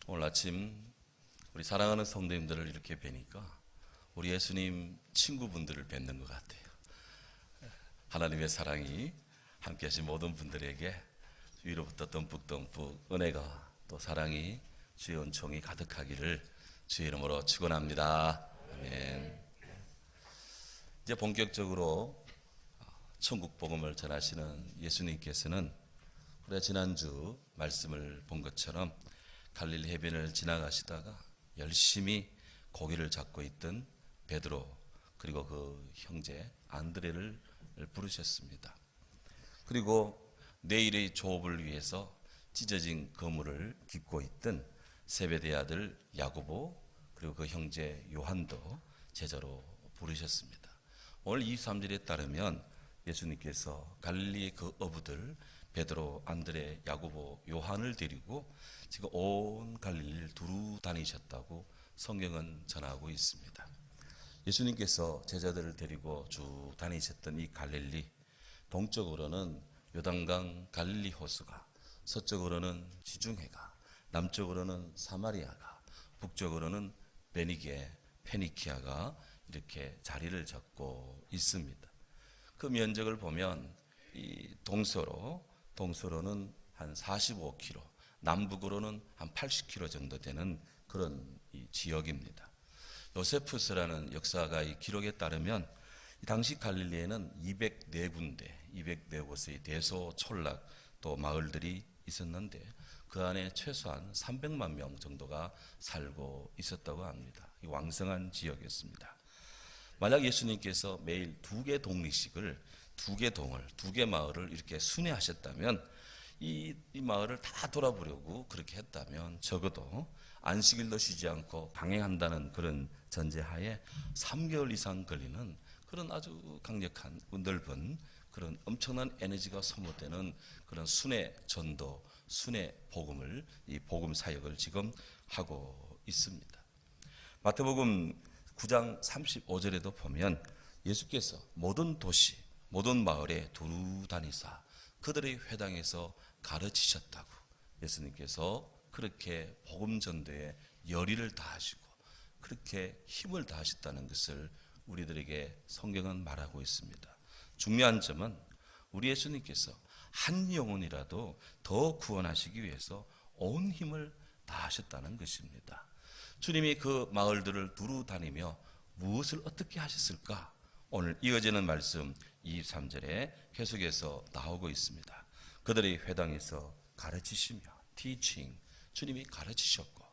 오늘 아침 우리 사랑하는 성도님들을 이렇게 뵈니까 우리 예수님 친구분들을 뵙는 것 같아요. 하나님의 사랑이 함께 하신 모든 분들에게 위로부터 듬뿍듬뿍 은혜가 또 사랑이 주의 은총이 가득하기를 주의 이름으로 축원합니다. 아멘. 이제 본격적으로 천국 복음을 전하시는 예수님께서는 우리가 지난주 말씀을 본 것처럼 갈릴리 해변을 지나가시다가 열심히 고기를 잡고 있던 베드로 그리고 그 형제 안드레를 부르셨습니다. 그리고 내일의 조업을 위해서 찢어진 그물을 깃고 있던 세베대의 아들 야고보 그리고 그 형제 요한도 제자로 부르셨습니다. 오늘 23절에 따르면 예수님께서 갈릴리의 그 어부들 베드로, 안드레, 야고보, 요한을 데리고 지금 온 갈릴리를 두루 다니셨다고 성경은 전하고 있습니다. 예수님께서 제자들을 데리고 쭉 다니셨던 이 갈릴리, 동쪽으로는 요단강 갈릴리 호수가, 서쪽으로는 지중해가, 남쪽으로는 사마리아가, 북쪽으로는 베니게, 페니키아가 이렇게 자리를 잡고 있습니다. 그 면적을 보면 이 동서로는 한 45km, 남북으로는 한 80km 정도 되는 그런 이 지역입니다. 요세푸스라는 역사가의 기록에 따르면 당시 갈릴리에는 204군데, 204곳의 대소촌락 또 마을들이 있었는데 그 안에 최소한 300만 명 정도가 살고 있었다고 합니다. 이 왕성한 지역이었습니다. 만약 예수님께서 매일 2개 독립식을 2개 동을, 2개 마을을 이렇게 순회하셨다면 이 마을을 다 돌아보려고 그렇게 했다면 적어도 안식일도 쉬지 않고 강행한다는 그런 전제하에 3개월 이상 걸리는 그런 아주 강력한 넓은 그런 엄청난 에너지가 소모되는 그런 순회 전도, 순회 복음을 이 복음 사역을 지금 하고 있습니다. 마태복음 9장 35절에도 보면 예수께서 모든 도시, 모든 마을에 두루 다니사 그들의 회당에서 가르치셨다고 예수님께서 그렇게 복음 전도에 열의를 다하시고 그렇게 힘을 다하셨다는 것을 우리들에게 성경은 말하고 있습니다. 중요한 점은 우리 예수님께서 한 영혼이라도 더 구원하시기 위해서 온 힘을 다하셨다는 것입니다. 주님이 그 마을들을 두루 다니며 무엇을 어떻게 하셨을까? 오늘 이어지는 말씀 23절에 계속해서 나오고 있습니다. 그들의 회당에서 가르치시며 teaching, 주님이 가르치셨고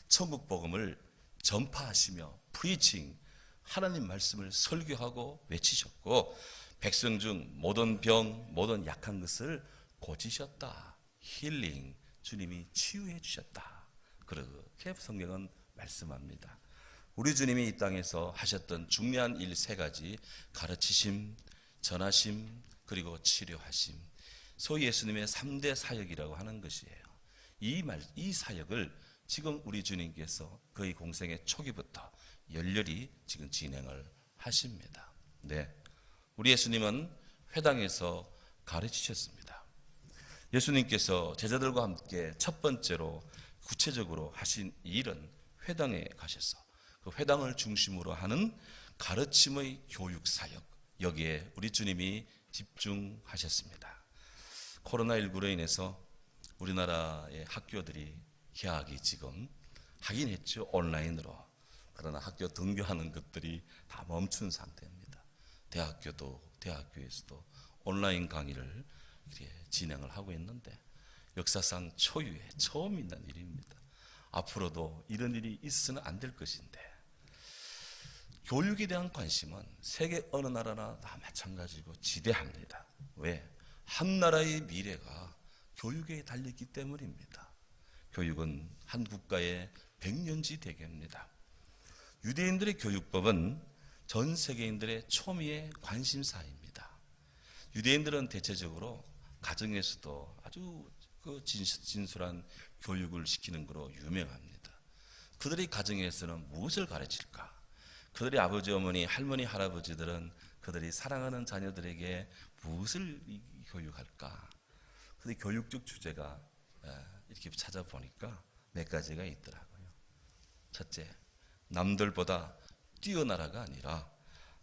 천국 복음을 전파하시며 preaching, 하나님 말씀을 설교하고 외치셨고 백성 중 모든 병, 모든 약한 것을 고치셨다. healing, 주님이 치유해 주셨다. 그렇게 성경은 말씀합니다. 우리 주님이 이 땅에서 하셨던 중요한 일 3가지, 가르치심, 전하심, 그리고 치료하심, 소위 예수님의 3대 사역이라고 하는 것이에요. 이 사역을 지금 우리 주님께서 거의 공생의 초기부터 열렬히 지금 진행을 하십니다. 네, 우리 예수님은 회당에서 가르치셨습니다. 예수님께서 제자들과 함께 첫 번째로 구체적으로 하신 일은 회당에 가셔서 그 회당을 중심으로 하는 가르침의 교육 사역, 여기에 우리 주님이 집중하셨습니다. 코로나19로 인해서 우리나라의 학교들이 개학이 지금 하긴 했죠, 온라인으로. 그러나 학교 등교하는 것들이 다 멈춘 상태입니다. 대학교에서도 온라인 강의를 이렇게 진행을 하고 있는데 역사상 초유의 처음 있는 일입니다. 앞으로도 이런 일이 있어서는 안 될 것인데 교육에 대한 관심은 세계 어느 나라나 다 마찬가지고 지대합니다. 왜? 한 나라의 미래가 교육에 달렸기 때문입니다. 교육은 한 국가의 백년지 대계입니다. 유대인들의 교육법은 전 세계인들의 초미의 관심사입니다. 유대인들은 대체적으로 가정에서도 아주 진솔한 교육을 시키는 것으로 유명합니다. 그들의 가정에서는 무엇을 가르칠까? 그들의 아버지, 어머니, 할머니, 할아버지들은 그들이 사랑하는 자녀들에게 무엇을 교육할까? 그들의 교육적 주제가 이렇게 찾아보니까 몇 가지가 있더라고요. 첫째, 남들보다 뛰어나라가 아니라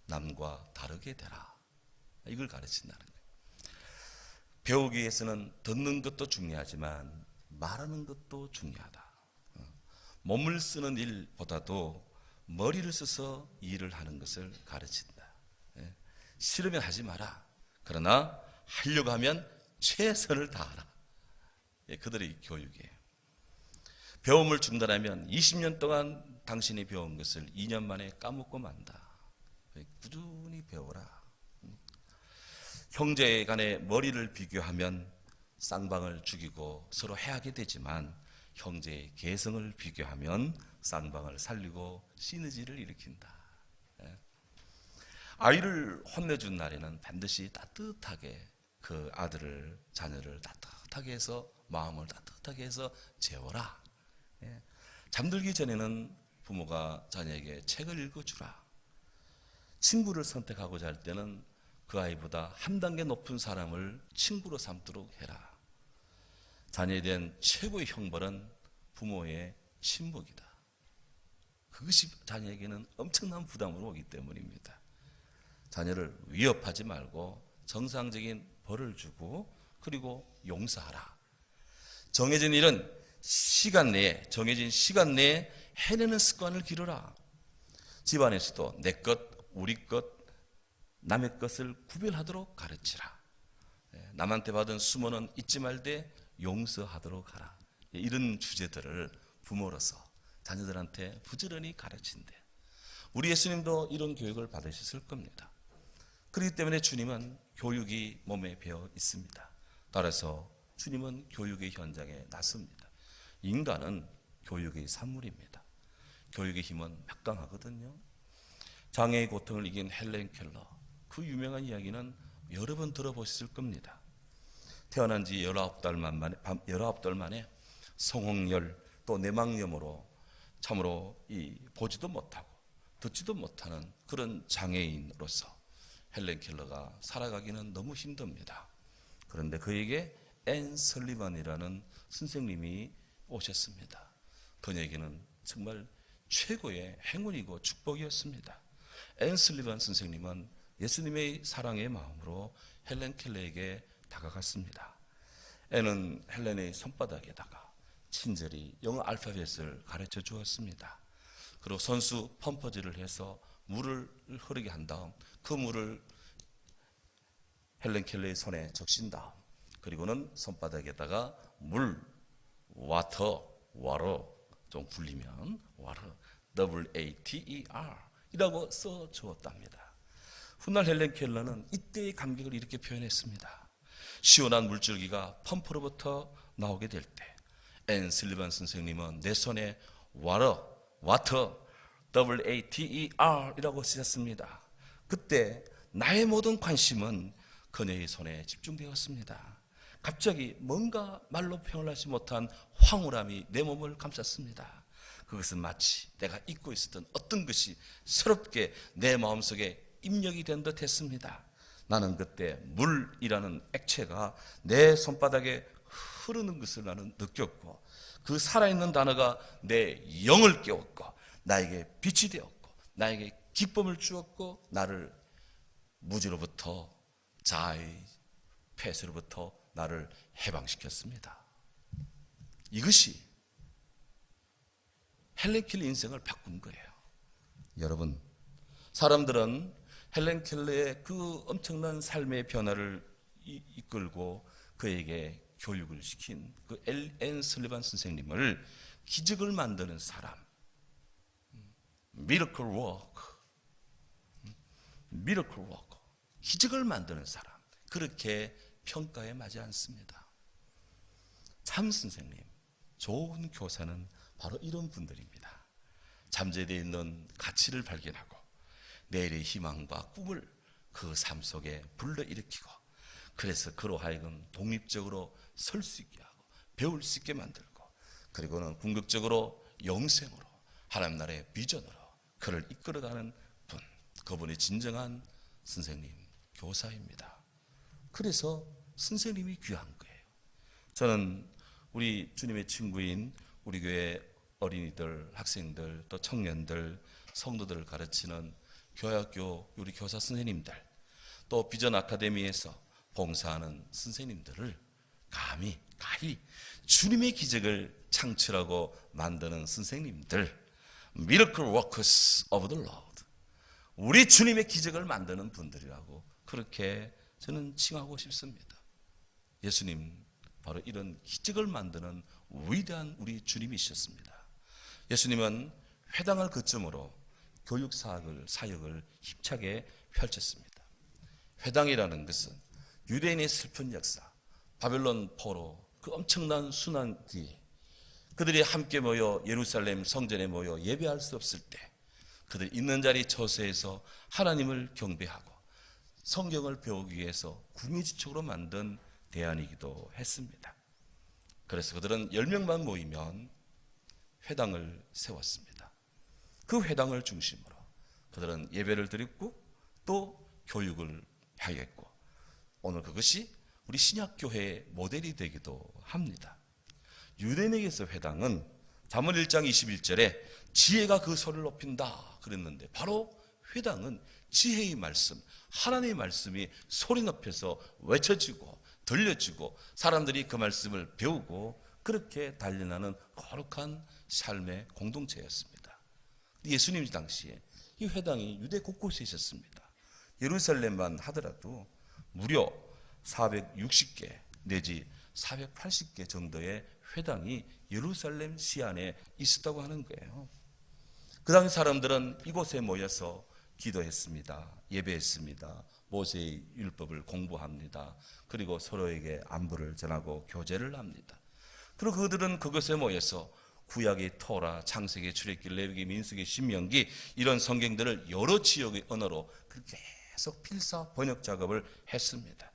남과 다르게 되라. 이걸 가르친다는 거예요. 배우기 위해서는 듣는 것도 중요하지만 말하는 것도 중요하다. 몸을 쓰는 일보다도 머리를 써서 일을 하는 것을 가르친다. 싫으면 하지 마라. 그러나 하려고 하면 최선을 다하라. 그들의 교육이에요. 배움을 중단하면 20년 동안 당신이 배운 것을 2년 만에 까먹고 만다. 꾸준히 배워라. 형제 간의 머리를 비교하면 쌍방을 죽이고 서로 해하게 되지만 형제의 개성을 비교하면 쌍방을 살리고 시너지를 일으킨다. 아이를 혼내준 날에는 반드시 따뜻하게 그 아들을, 자녀를 따뜻하게 해서 마음을 따뜻하게 해서 재워라. 잠들기 전에는 부모가 자녀에게 책을 읽어주라. 친구를 선택하고자 할 때는 그 아이보다 한 단계 높은 사람을 친구로 삼도록 해라. 자녀에 대한 최고의 형벌은 부모의 침묵이다. 그것이 자녀에게는 엄청난 부담으로 오기 때문입니다. 자녀를 위협하지 말고 정상적인 벌을 주고 그리고 용서하라. 정해진 일은 정해진 시간 내에 해내는 습관을 기르라. 집안에서도 내 것, 우리 것, 남의 것을 구별하도록 가르치라. 남한테 받은 수모는 잊지 말되 용서하도록 하라. 이런 주제들을 부모로서 자녀들한테 부지런히 가르친대. 우리 예수님도 이런 교육을 받으셨을 겁니다. 그렇기 때문에 주님은 교육이 몸에 배어 있습니다. 따라서 주님은 교육의 현장에 나섭니다. 인간은 교육의 산물입니다. 교육의 힘은 막강하거든요. 장애의 고통을 이긴 헬렌 켈러, 그 유명한 이야기는 여러 번 들어보셨을 겁니다. 태어난 지 19달 만에 성홍열 또 내막염으로 참으로 보지도 못하고 듣지도 못하는 그런 장애인으로서 헬렌 켈러가 살아가기는 너무 힘듭니다. 그런데 그에게 앤 설리반이라는 선생님이 오셨습니다. 그녀에게는 정말 최고의 행운이고 축복이었습니다. 앤 설리반 선생님은 예수님의 사랑의 마음으로 헬렌 켈러에게 다가갔습니다. 앤은 헬렌의 손바닥에다가 친절히 영어 알파벳을 가르쳐 주었습니다. 그리고 손수 펌퍼질을 해서 물을 흐르게 한 다음 그 물을 헬렌 켈러의 손에 적신 다음 그리고는 손바닥에다가 물, water 좀 굴리면 water, water 이라고 써 주었답니다. 훗날 헬렌 켈러는 이때의 감격을 이렇게 표현했습니다. 시원한 물줄기가 펌프로부터 나오게 될 때 앤 슬리반 선생님은 내 손에 water, water 이라고 쓰셨습니다. 그때 나의 모든 관심은 그녀의 손에 집중되었습니다. 갑자기 뭔가 말로 표현하지 못한 황홀함이 내 몸을 감쌌습니다. 그것은 마치 내가 잊고 있었던 어떤 것이 새롭게 내 마음속에 입력이 된 듯 했습니다. 나는 그때 물이라는 액체가 내 손바닥에 흐르는 것을 나는 느꼈고 그 살아있는 단어가 내 영을 깨웠고 나에게 빛이 되었고 나에게 기쁨을 주었고 나를 무지로부터 자아의 폐쇄로부터 나를 해방시켰습니다. 이것이 헬렌 켈러 인생을 바꾼 거예요. 여러분, 사람들은 헬렌 켈러의 그 엄청난 삶의 변화를 이끌고 그에게 교육을 시킨 그 앤 설리반 선생님을 기적을 만드는 사람, 미러클 워크, 기적을 만드는 사람, 그렇게 평가에 맞지 않습니다. 참 선생님, 좋은 교사는 바로 이런 분들입니다. 잠재되어 있는 가치를 발견하고 내일의 희망과 꿈을 그 삶 속에 불러일으키고 그래서 그로 하여금 독립적으로 설 수 있게 하고 배울 수 있게 만들고 그리고는 궁극적으로 영생으로 하나님 나라의 비전으로 그를 이끌어가는 분, 그분이 진정한 선생님, 교사입니다. 그래서 선생님이 귀한 거예요. 저는 우리 주님의 친구인 우리 교회 어린이들, 학생들, 또 청년들, 성도들을 가르치는 교회학교 우리 교사 선생님들, 또 비전 아카데미에서 봉사하는 선생님들을 가히 주님의 기적을 창출하고 만드는 선생님들, Miracle Workers of the Lord, 우리 주님의 기적을 만드는 분들이라고 그렇게 저는 칭하고 싶습니다. 예수님 바로 이런 기적을 만드는 위대한 우리 주님이셨습니다. 예수님은 회당을 거점으로 교육 사역을 힘차게 펼쳤습니다. 회당이라는 것은 유대인의 슬픈 역사, 바벨론 포로 그 엄청난 순환 뒤에 그들이 함께 모여 예루살렘 성전에 모여 예배할 수 없을 때 그들이 있는 자리 처소에서 하나님을 경배하고 성경을 배우기 위해서 궁예지축으로 만든 대안이기도 했습니다. 그래서 그들은 10명만 모이면 회당을 세웠습니다. 그 회당을 중심으로 그들은 예배를 드렸고 또 교육을 하였고, 오늘 그것이 우리 신약교회의 모델이 되기도 합니다. 유대인에게서 회당은 잠언 1장 21절에 지혜가 그 소리를 높인다 그랬는데, 바로 회당은 지혜의 말씀, 하나님의 말씀이 소리 높여서 외쳐지고 들려지고 사람들이 그 말씀을 배우고 그렇게 단련하는 거룩한 삶의 공동체였습니다. 예수님 당시에 이 회당이 유대 곳곳에 있었습니다. 예루살렘만 하더라도 무려 460개 내지 480개 정도의 회당이 예루살렘 시안에 있었다고 하는 거예요. 그 당시 사람들은 이곳에 모여서 기도했습니다. 예배했습니다. 모세의 율법을 공부합니다. 그리고 서로에게 안부를 전하고 교제를 합니다. 그리고 그들은 그것에 모여서 구약의 토라, 창세기, 출애굽기, 레위기, 민수기, 신명기 이런 성경들을 여러 지역의 언어로 계속 필사 번역 작업을 했습니다.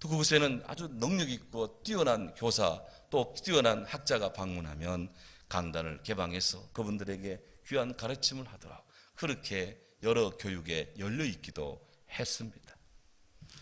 또 그곳에는 아주 능력 있고 뛰어난 교사 또 뛰어난 학자가 방문하면 강단을 개방해서 그분들에게 귀한 가르침을 하더라. 그렇게 여러 교육에 열려 있기도 했습니다.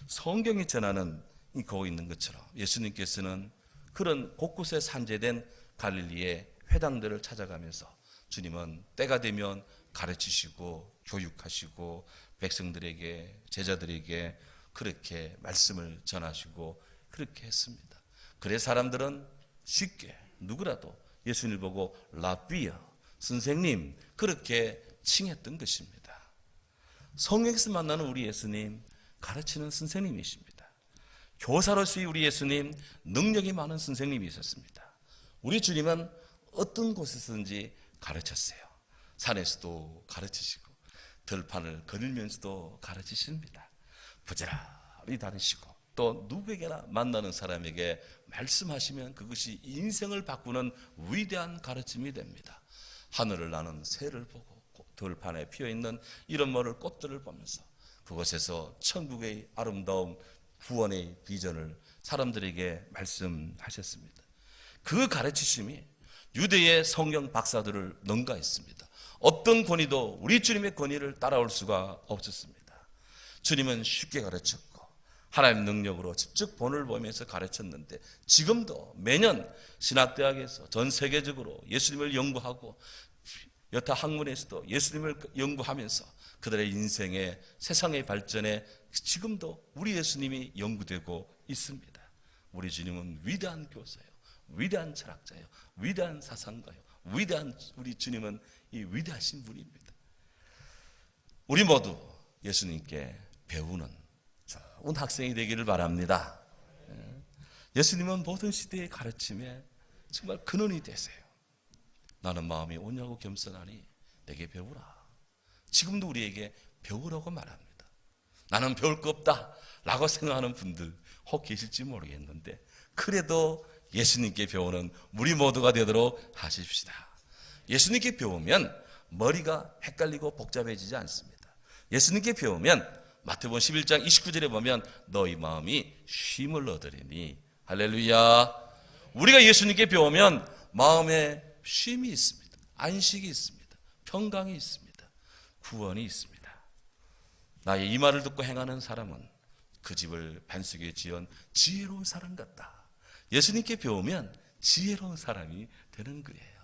성경이 전하는 이 거기 있는 것처럼 예수님께서는 그런 곳곳에 산재된 갈릴리의 회당들을 찾아가면서 주님은 때가 되면 가르치시고 교육하시고 백성들에게 제자들에게 그렇게 말씀을 전하시고 그렇게 했습니다. 그래서 사람들은 쉽게 누구라도 예수님을 보고 라비어, 선생님 그렇게 칭했던 것입니다. 성경에서 만나는 우리 예수님, 가르치는 선생님이십니다. 교사로서의 우리 예수님, 능력이 많은 선생님이 있었습니다. 우리 주님은 어떤 곳에서든지 가르쳤어요. 산에서도 가르치시고 들판을 거닐면서도 가르치십니다. 부지런히 다니시고 또 누구에게나 만나는 사람에게 말씀하시면 그것이 인생을 바꾸는 위대한 가르침이 됩니다. 하늘을 나는 새를 보고 들판에 피어있는 이런 모를 꽃들을 보면서 그곳에서 천국의 아름다움, 구원의 비전을 사람들에게 말씀하셨습니다. 그 가르치심이 유대의 성경 박사들을 능가했습니다. 어떤 권위도 우리 주님의 권위를 따라올 수가 없었습니다. 주님은 쉽게 가르쳤고 하나님의 능력으로 직접 본을 보면서 가르쳤는데, 지금도 매년 신학대학에서 전 세계적으로 예수님을 연구하고 여타 학문에서도 예수님을 연구하면서 그들의 인생의 세상의 발전에 지금도 우리 예수님이 연구되고 있습니다. 우리 주님은 위대한 교사예요. 위대한 철학자예요. 위대한 사상가예요. 위대한 우리 주님은 이 위대하신 분입니다. 우리 모두 예수님께 배우는 좋은 학생이 되기를 바랍니다. 예수님은 모든 시대의 가르침에 정말 근원이 되세요. 나는 마음이 온유하고 겸손하니 내게 배우라. 지금도 우리에게 배우라고 말합니다. 나는 배울 거 없다 라고 생각하는 분들 혹 계실지 모르겠는데, 그래도 예수님께 배우는 우리 모두가 되도록 하십시다. 예수님께 배우면 머리가 헷갈리고 복잡해지지 않습니다. 예수님께 배우면 마태복음 11장 29절에 보면 너희 마음이 쉼을 얻으리니, 할렐루야. 우리가 예수님께 배우면 마음에 쉼이 있습니다. 안식이 있습니다. 평강이 있습니다. 구원이 있습니다. 나의 이 말을 듣고 행하는 사람은 그 집을 반석에 지은 지혜로운 사람 같다. 예수님께 배우면 지혜로운 사람이 되는 거예요.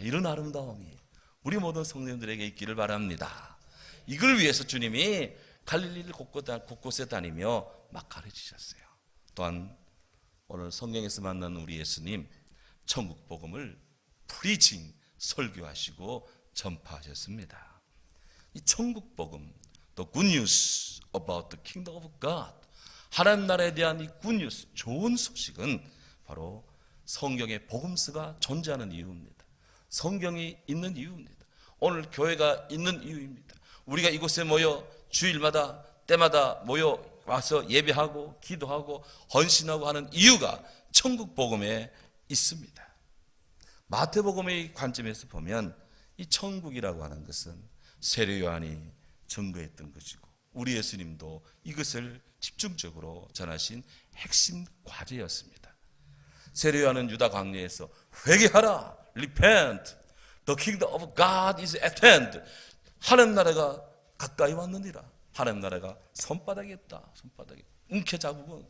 이런 아름다움이 우리 모든 성도님들에게 있기를 바랍니다. 이걸 위해서 주님이 갈릴리 곳곳에 다니며 막 가르치셨어요. 또한 오늘 성경에서 만난 우리 예수님 천국 복음을 프리징 설교하시고 전파하셨습니다. 이 천국 복음, the good news about the kingdom of God, 하나님 나라에 대한 이 good news, 좋은 소식은 바로 성경의 복음서가 존재하는 이유입니다. 성경이 있는 이유입니다. 오늘 교회가 있는 이유입니다. 우리가 이곳에 모여 주일마다 때마다 모여 와서 예배하고 기도하고 헌신하고 하는 이유가 천국 복음에 있습니다. 마태복음의 관점에서 보면 이 천국이라고 하는 것은 세례 요한이 증거했던 것이고 우리 예수님도 이것을 집중적으로 전하신 핵심 과제였습니다. 세례 요한은 유다 광야에서 회개하라, repent, the kingdom of God is at hand. 하나님 나라가 가까이 왔느니라. 하나님 나라가 손바닥에 있다. 손바닥에 움켜잡으면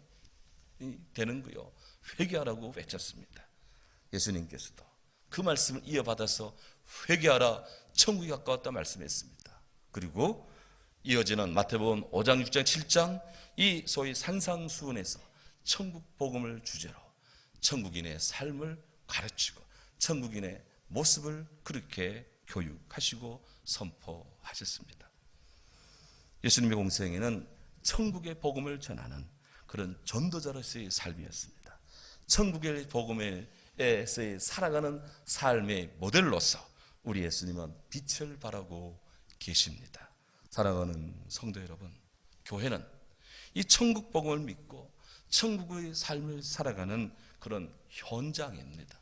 되는 거요. 회개하라고 외쳤습니다. 예수님께서도 그 말씀을 이어받아서 회개하라, 천국이 가까웠다 말씀했습니다. 그리고 이어지는 마태복음 5장, 6장, 7장 이 소위 산상수훈에서 천국 복음을 주제로 천국인의 삶을 가르치고 천국인의 모습을 그렇게 교육하시고 선포하셨습니다. 예수님의 공생애는 천국의 복음을 전하는 그런 전도자로서의 삶이었습니다. 천국의 복음에서의 살아가는 삶의 모델로서 우리 예수님은 빛을 발하고 계십니다. 사랑하는 성도 여러분, 교회는 이 천국 복음을 믿고 천국의 삶을 살아가는 그런 현장입니다.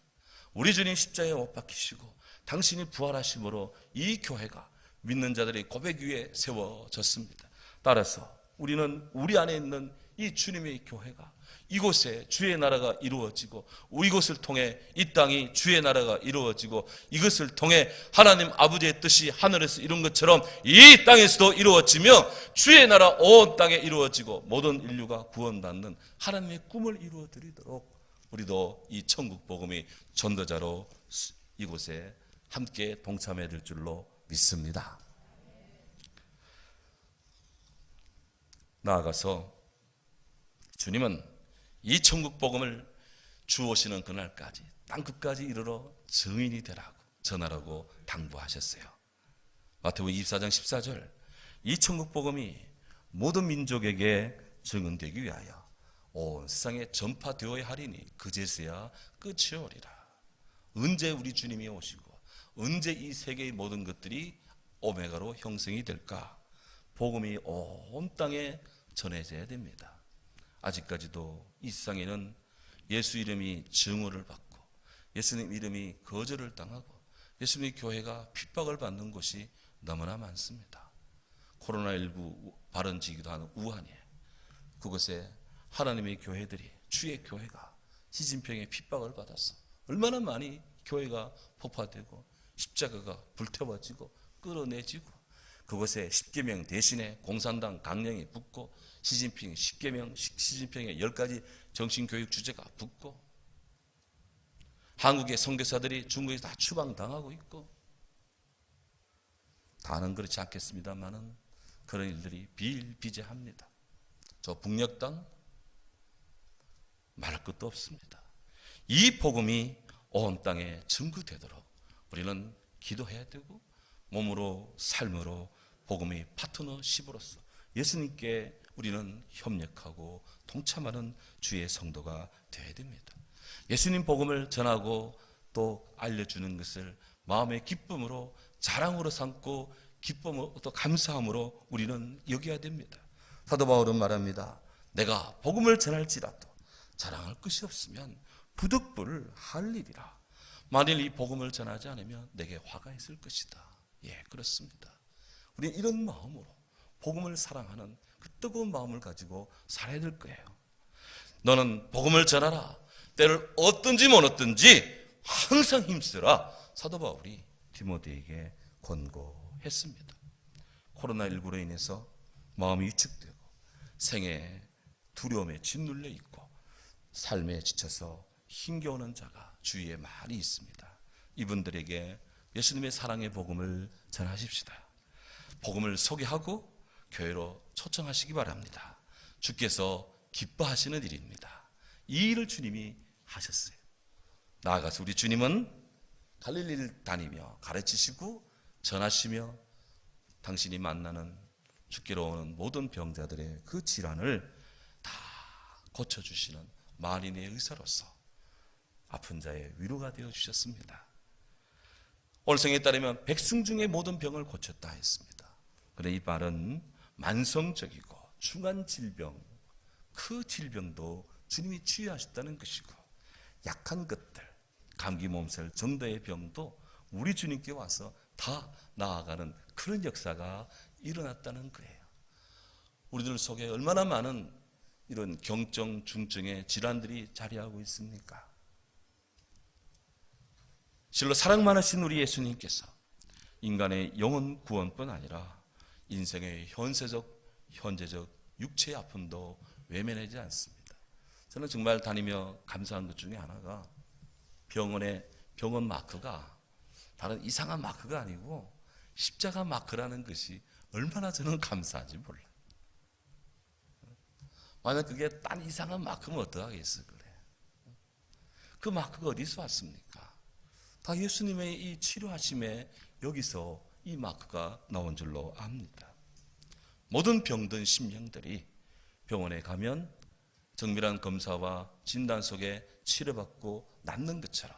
우리 주님 십자가에 못 박히시고 당신이 부활하심으로 이 교회가 믿는 자들의 고백 위에 세워졌습니다. 따라서 우리는 우리 안에 있는 이 주님의 교회가 이곳에 주의 나라가 이루어지고 이곳을 통해 이 땅이 주의 나라가 이루어지고 이것을 통해 하나님 아버지의 뜻이 하늘에서 이룬 것처럼 이 땅에서도 이루어지며 주의 나라 온 땅에 이루어지고 모든 인류가 구원받는 하나님의 꿈을 이루어드리도록 우리도 이 천국 복음의 전도자로 이곳에 함께 동참해야 될 줄로 믿습니다. 나아가서 주님은 이 천국 복음을 주오시는 그날까지 땅끝까지 이르러 증인이 되라고 전하라고 당부하셨어요. 마태복음 24장 14절 이 천국 복음이 모든 민족에게 증언되기 위하여 온 세상에 전파되어야 하리니 그제서야 끝이 오리라. 언제 우리 주님이 오시고 언제 이 세계의 모든 것들이 오메가로 형성이 될까? 복음이 온 땅에 전해져야 됩니다. 아직까지도 이 세상에는 예수 이름이 증오를 받고 예수님 이름이 거절을 당하고 예수님의 교회가 핍박을 받는 곳이 너무나 많습니다. 코로나19 발원지기도 하는 우한이에요. 그곳에 하나님의 교회들이 주의 교회가 시진핑의 핍박을 받아서 얼마나 많이 교회가 폭파되고 십자가가 불태워지고 끌어내지고 그곳에 십계명 대신에 공산당 강령이 붙고 시진핑 십계명 시진핑의 10가지 정신교육 주제가 붙고 한국의 선교사들이 중국에 다 추방당하고 있고 다는 그렇지 않겠습니다만은 그런 일들이 비일비재합니다. 저 북녘 말할 것도 없습니다. 이 복음이 온 땅에 증거되도록 우리는 기도해야 되고 몸으로 삶으로 복음의 파트너십으로서 예수님께 우리는 협력하고 동참하는 주의 성도가 되어야 됩니다. 예수님 복음을 전하고 또 알려주는 것을 마음의 기쁨으로 자랑으로 삼고 기쁨으로 또 감사함으로 우리는 여겨야 됩니다. 사도 바울은 말합니다. 내가 복음을 전할지라도 자랑할 것이 없으면 부득불 할 일이라. 만일 이 복음을 전하지 않으면 내게 화가 있을 것이다. 예, 그렇습니다. 우리는 이런 마음으로 복음을 사랑하는 그 뜨거운 마음을 가지고 살아야 될 거예요. 너는 복음을 전하라. 때를 얻든지 못 얻든지 항상 힘쓰라. 사도 바울이 디모데에게 권고했습니다. 코로나19로 인해서 마음이 위축되고 생에 두려움에 짓눌려 있고 삶에 지쳐서 힘겨우는 자가 주위에 많이 있습니다. 이분들에게 예수님의 사랑의 복음을 전하십시다. 복음을 소개하고 교회로 초청하시기 바랍니다. 주께서 기뻐하시는 일입니다. 이 일을 주님이 하셨어요. 나아가서 우리 주님은 갈릴리를 다니며 가르치시고 전하시며 당신이 만나는 주께로 오는 모든 병자들의 그 질환을 다 고쳐주시는 만인의 의사로서 아픈 자의 위로가 되어주셨습니다. 오늘 성경에 따르면 백성 중에 모든 병을 고쳤다 했습니다. 그런데 이 말은 만성적이고 중한 질병, 그 질병도 주님이 치유하셨다는 것이고, 약한 것들, 감기 몸살 정도의 병도 우리 주님께 와서 다 나아가는 그런 역사가 일어났다는 거예요. 우리들 속에 얼마나 많은 이런 경증, 중증의 질환들이 자리하고 있습니까? 실로 사랑 많으신 우리 예수님께서 인간의 영혼 구원뿐 아니라 인생의 현재적 육체의 아픔도 외면하지 않습니다. 저는 정말 다니며 감사한 것 중에 하나가 병원 마크가 다른 이상한 마크가 아니고 십자가 마크라는 것이 얼마나 저는 감사한지 몰라요. 만약 그게 딴 이상한 마크면 어떡하겠어 그래. 그 마크가 어디서 왔습니까? 다 예수님의 이 치료하심에 여기서 이 마크가 나온 줄로 압니다. 모든 병든 심령들이 병원에 가면 정밀한 검사와 진단 속에 치료받고 낫는 것처럼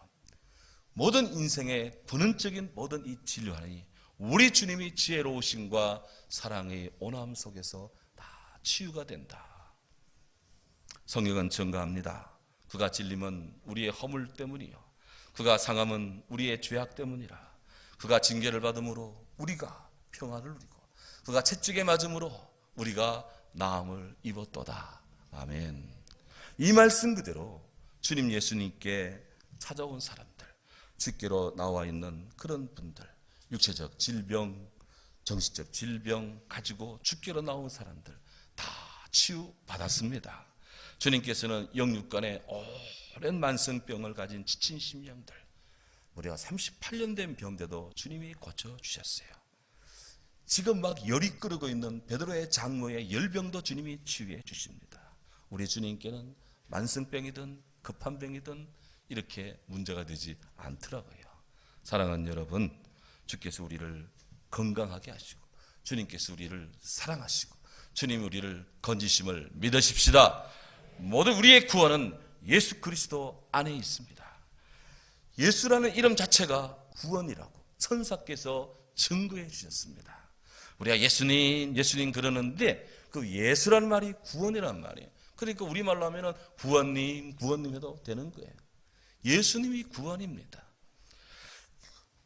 모든 인생의 근원적인 모든 이 진료하니 우리 주님이 지혜로우심과 사랑의 온화함 속에서 다 치유가 된다. 성경은 증거합니다. 그가 찔림은 우리의 허물 때문이요 그가 상함은 우리의 죄악 때문이라. 그가 징계를 받음으로 우리가 평안을 누리고 그가 채찍에 맞음으로 우리가 나음을 입었도다. 아멘. 이 말씀 그대로 주님 예수님께 찾아온 사람들, 주께로 나와 있는 그런 분들, 육체적 질병, 정신적 질병 가지고 주께로 나온 사람들 다 치유받았습니다. 주님께서는 영육간의 오랜 만성병을 가진 지친 심령들, 무려 38년 된 병대도 주님이 고쳐주셨어요. 지금 막 열이 끓고 있는 베드로의 장모의 열병도 주님이 치유해 주십니다. 우리 주님께는 만성병이든 급한 병이든 이렇게 문제가 되지 않더라고요. 사랑하는 여러분, 주께서 우리를 건강하게 하시고 주님께서 우리를 사랑하시고 주님이 우리를 건지심을 믿으십시다. 모든 우리의 구원은 예수 그리스도 안에 있습니다. 예수라는 이름 자체가 구원이라고 천사께서 증거해 주셨습니다. 우리가 예수님 그러는데 그 예수란 말이 구원이란 말이에요. 그러니까 우리말로 하면 구원님 해도 되는 거예요. 예수님이 구원입니다.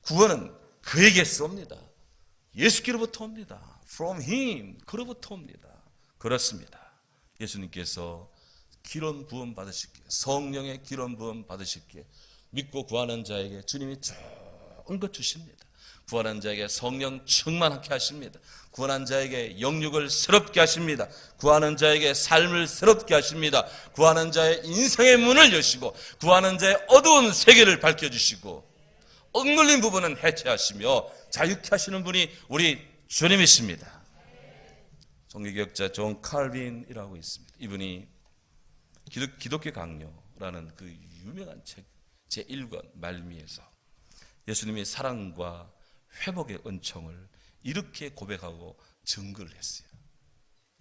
구원은 그에게서 옵니다. 예수께로부터 옵니다. From Him, 그로부터 옵니다. 그렇습니다. 예수님께서 기름 부음 받으실게, 성령의 기름 부음 받으실게 믿고 구하는 자에게 주님이 좋은 것 주십니다. 구하는 자에게 성령 충만하게 하십니다. 구하는 자에게 영육을 새롭게 하십니다. 구하는 자에게 삶을 새롭게 하십니다. 구하는 자의 인생의 문을 여시고 구하는 자의 어두운 세계를 밝혀주시고 억눌린 부분은 해체하시며 자유케 하시는 분이 우리 주님이십니다. 종교개혁자 존 칼빈이라고 있습니다. 이분이 기독교 강요라는 그 유명한 책 제1권 말미에서 예수님의 사랑과 회복의 은총을 이렇게 고백하고 증거를 했어요.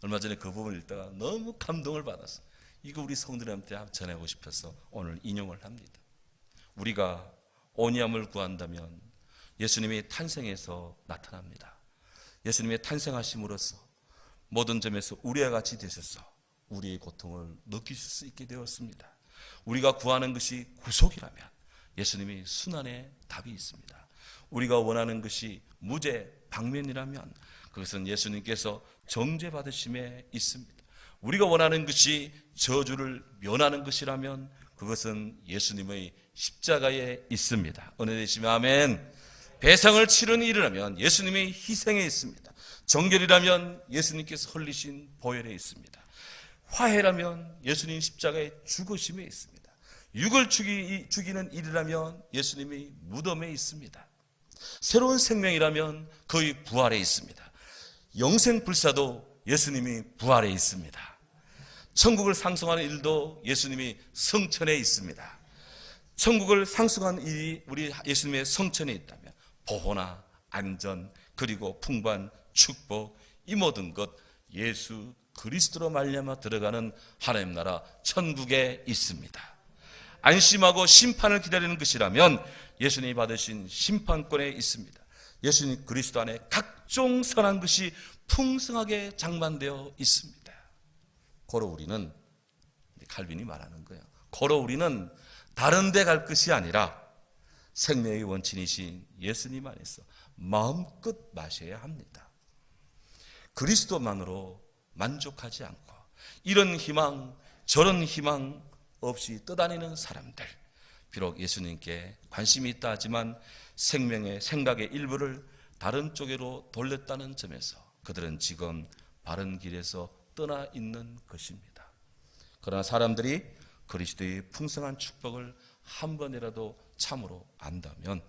얼마 전에 그 부분을 읽다가 너무 감동을 받았어요. 이거 우리 성도들한테 전하고 싶어서 오늘 인용을 합니다. 우리가 온유함을 구한다면 예수님이 탄생해서 나타납니다. 예수님의 탄생하심으로써 모든 점에서 우리와 같이 되셔서 우리의 고통을 느끼실 수 있게 되었습니다. 우리가 구하는 것이 구속이라면 예수님이 순환의 답이 있습니다. 우리가 원하는 것이 무죄 방면이라면 그것은 예수님께서 정죄받으심에 있습니다. 우리가 원하는 것이 저주를 면하는 것이라면 그것은 예수님의 십자가에 있습니다. 은혜 되시면 아멘. 배상을 치르는 일이라면 예수님의 희생에 있습니다. 정결이라면 예수님께서 흘리신 보혈에 있습니다. 화해라면 예수님 십자가의 죽으심에 있습니다. 육을 죽이는 일이라면 예수님이 무덤에 있습니다. 새로운 생명이라면 거의 부활에 있습니다. 영생불사도 예수님이 부활에 있습니다. 천국을 상속하는 일도 예수님이 성천에 있습니다. 천국을 상속하는 일이 우리 예수님의 성천에 있다면 보호나 안전 그리고 풍부한 축복 이 모든 것 예수 그리스도로 말미암아 들어가는 하나님 나라 천국에 있습니다. 안심하고 심판을 기다리는 것이라면 예수님이 받으신 심판권에 있습니다. 예수님 그리스도 안에 각종 선한 것이 풍성하게 장만되어 있습니다. 고로 우리는 칼빈이 말하는 거예요. 고로 우리는 다른 데 갈 것이 아니라 생명의 원천이신 예수님 안에서 마음껏 마셔야 합니다. 그리스도만으로 만족하지 않고 이런 희망 저런 희망 없이 떠다니는 사람들, 비록 예수님께 관심이 있다 하지만 생각의 일부를 다른 쪽으로 돌렸다는 점에서 그들은 지금 바른 길에서 떠나 있는 것입니다. 그러나 사람들이 그리스도의 풍성한 축복을 한 번이라도 참으로 안다면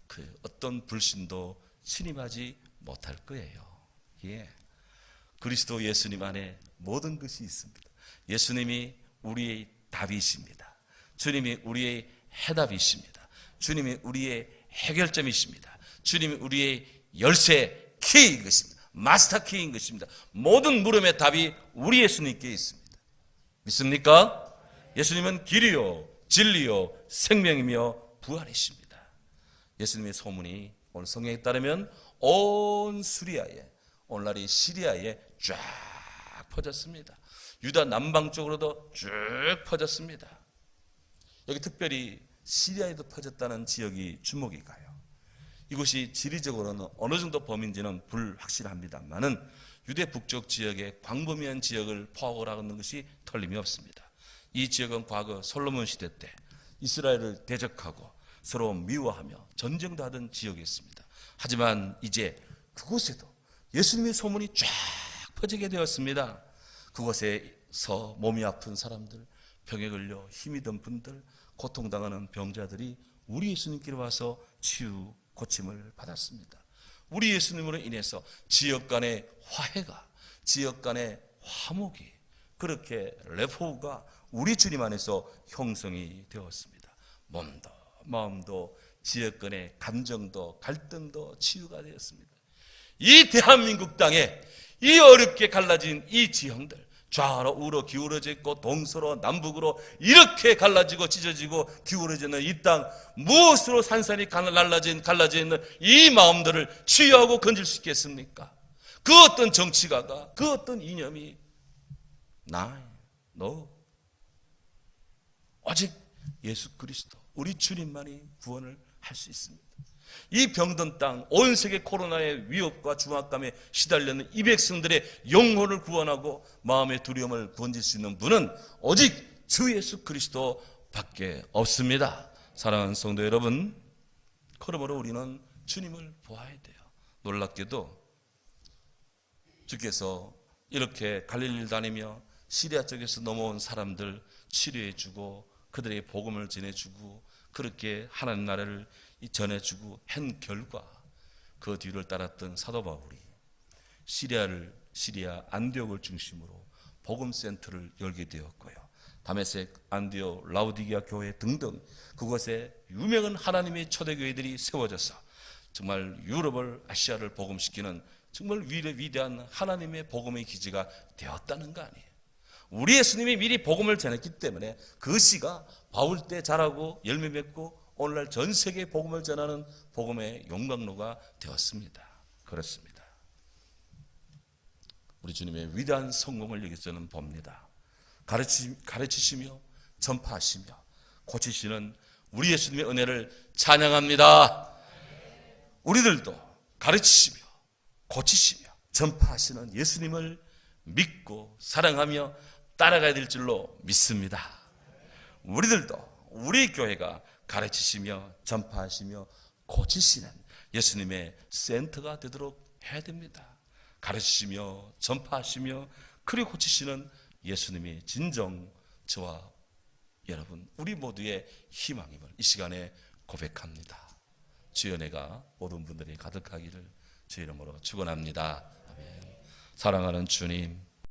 그 어떤 불신도 침입하지 못할 거예요. 예. 그리스도 예수님 안에 모든 것이 있습니다. 예수님이 우리의 답이십니다. 주님이 우리의 해답이십니다. 주님이 우리의 해결점이십니다. 주님이 우리의 열쇠 키인 것입니다. 마스터 키인 것입니다. 모든 물음의 답이 우리 예수님께 있습니다. 믿습니까? 예수님은 길이요 진리요 생명이며 부활이십니다. 예수님의 소문이 오늘 성경에 따르면 온 수리아에, 오늘날의 시리아에 쫙 퍼졌습니다. 유다 남방 쪽으로도 쭉 퍼졌습니다. 여기 특별히 시리아에도 퍼졌다는 지역이 주목이 가요. 이곳이 지리적으로는 어느 정도 범위인지는 불확실합니다만은 유대 북쪽 지역의 광범위한 지역을 포함을 하는 것이 틀림이 없습니다. 이 지역은 과거 솔로몬 시대 때 이스라엘을 대적하고 서로 미워하며 전쟁도 하던 지역이었습니다. 하지만 이제 그곳에도 예수님의 소문이 쫙 퍼지게 되었습니다. 그곳에서 몸이 아픈 사람들, 병에 걸려 힘이 든 분들, 고통당하는 병자들이 우리 예수님께로 와서 치유, 고침을 받았습니다. 우리 예수님으로 인해서 지역 간의 화해가, 지역 간의 화목이, 그렇게 레포가 우리 주님 안에서 형성이 되었습니다. 몸도 마음도 지역 간의 감정도 갈등도 치유가 되었습니다. 이 대한민국 땅에 이 어렵게 갈라진 이 지형들, 좌로 우로 기울어져 있고 동서로 남북으로 이렇게 갈라지고 찢어지고 기울어져 있는 이 땅, 무엇으로 산산이 갈라져 있는 이 마음들을 치유하고 건질 수 있겠습니까? 그 어떤 정치가가, 그 어떤 이념이 너 오직 예수 그리스도 우리 주님만이 구원을 할 수 있습니다. 이 병든 땅, 온 세계 코로나의 위협과 중압감에 시달리는 이 백성들의 영혼을 구원하고 마음의 두려움을 건질 수 있는 분은 오직 주 예수 그리스도 밖에 없습니다. 사랑하는 성도 여러분, 그러므로 우리는 주님을 보아야 돼요. 놀랍게도 주께서 이렇게 갈릴리를 다니며 시리아 쪽에서 넘어온 사람들 치료해주고 그들에게 복음을 전해주고 그렇게 하나님 나라를 전해주고 한 결과 그 뒤를 따랐던 사도 바울이 시리아 안디옥을 중심으로 복음센터를 열게 되었고요. 다메섹, 안디옥, 라우디게아 교회 등등 그곳에 유명한 하나님의 초대교회들이 세워져서 정말 유럽을, 아시아를 복음시키는 정말 위대한 하나님의 복음의 기지가 되었다는 거 아니에요. 우리 예수님이 미리 복음을 전했기 때문에 그 씨가 바울 때 자라고 열매 맺고 오늘날 전 세계에 복음을 전하는 복음의 용광로가 되었습니다. 그렇습니다. 우리 주님의 위대한 성공을 여기서는 봅니다. 가르치시며 전파하시며 고치시는 우리 예수님의 은혜를 찬양합니다. 우리들도 가르치시며 고치시며 전파하시는 예수님을 믿고 사랑하며 따라가야 될 줄로 믿습니다. 우리들도 우리 교회가 가르치시며 전파하시며 고치시는 예수님의 센터가 되도록 해야 됩니다. 가르치시며 전파하시며 그리고 고치시는 예수님이 진정 저와 여러분, 우리 모두의 희망임을 이 시간에 고백합니다. 주의 은혜가 모든 분들이 가득하기를 주 이름으로 축원합니다. 아멘. 사랑하는 주님,